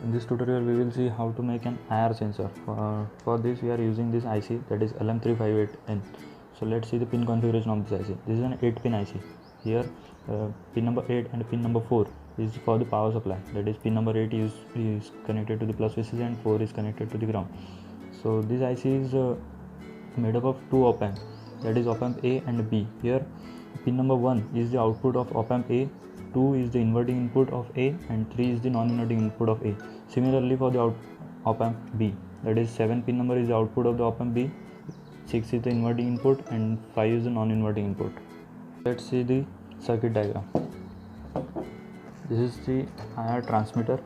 In this tutorial we will see how to make an IR sensor. For this we are using this IC, that is LM358N. So let's see the pin configuration of this IC. This is an 8 pin IC. Here pin number 8 and pin number 4 is for the power supply, that is pin number 8 is connected to the plus VCC and 4 is connected to the ground. So this IC is made up of two op amps, that is op amp A and B. Here pin number 1 is the output of op amp A, 2 is the inverting input of A, and 3 is the non-inverting input of A. Similarly for the op amp B, that is 7 pin number is the output of the op amp B, 6 is the inverting input and 5 is the non-inverting input. Let's see the circuit diagram. This is the IR transmitter.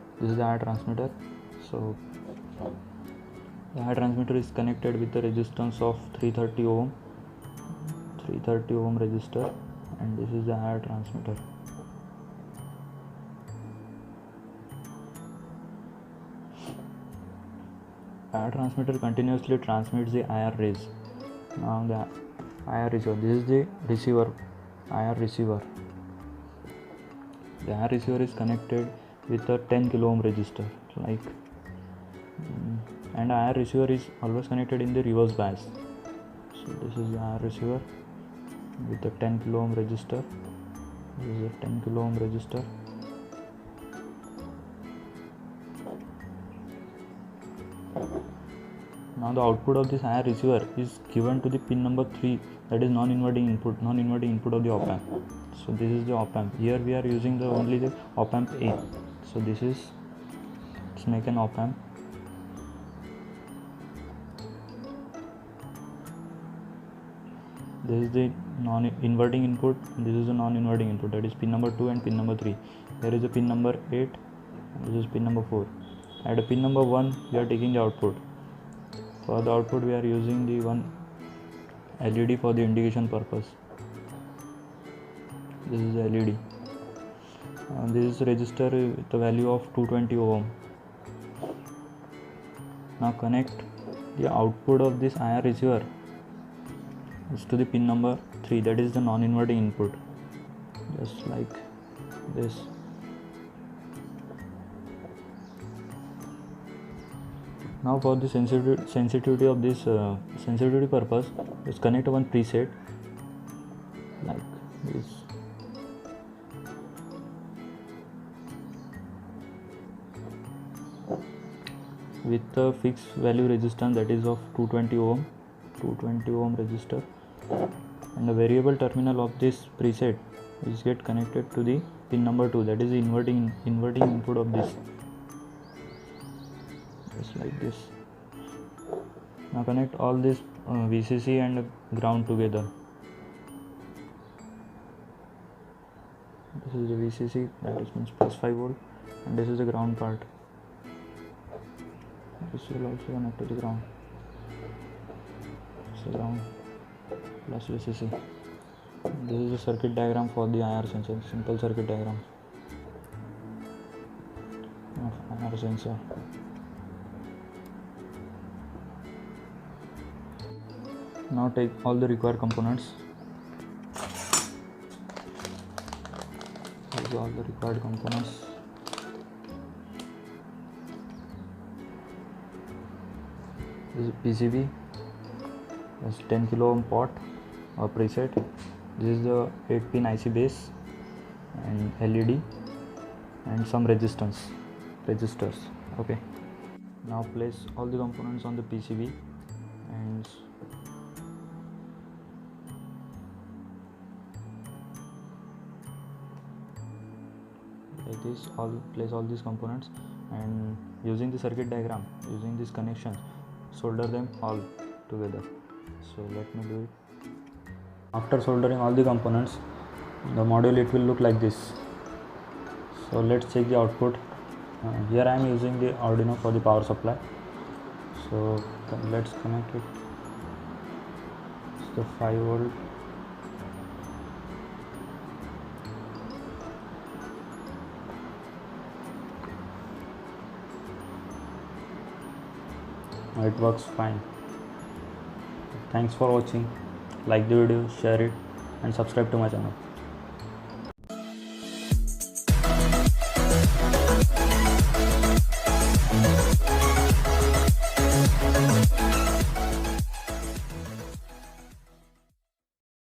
So the IR transmitter is connected with the resistance of 330 ohm resistor, and this is the IR transmitter. IR transmitter continuously transmits the IR rays. Now the IR receiver. This is the receiver, IR receiver. The IR receiver is connected with a 10 kilo ohm resistor, and IR receiver is always connected in the reverse bias. So this is the IR receiver with a 10 kilo ohm resistor. This is a 10 kilo ohm resistor. Now the output of this IR receiver is given to the pin number 3, that is non-inverting input of the op amp. So this is the op amp. Here we are using only the op amp A. So let's make an op amp. This is the non-inverting input, and this is the non-inverting input, that is pin number 2 and pin number 3. Here is the pin number 8 and this is pin number 4. At pin number 1 we are taking the output. For the output we are using the one LED for the indication purpose. This is the LED. This is resistor with the value of 220 ohm. Now connect the output of this IR receiver to the pin number 3, that is the non-inverting input, just like this. Now for the sensitivity of this sensitivity purpose, let's connect one preset like this. With a fixed value resistance, that is of 220 ohm resistor, and the variable terminal of this preset is get connected to the pin number 2, that is the inverting input of this, just like this. Now connect all this VCC and ground together. This is the VCC, that is means plus 5 volt, and this is the ground part. This will also connect to the ground. So ground plus VCC. This is the circuit diagram for the IR sensor. Simple circuit diagram of IR sensor. Now take all the required components. These are all the required components. This is PCB. This 10 kilo ohm pot or preset. This is the 8 pin IC base and LED and some resistors. Okay. Now place all the components on the PCB and like this. Place all these components, and using the circuit diagram, using these connections, solder them all together. So let me do it. After soldering all the components, the module it will look like this. So let's check the output. Here I am using the Arduino for the power supply. So let's connect it. It's the 5 volt. It works fine. Thanks for watching. Like the video, share it, and subscribe to my channel.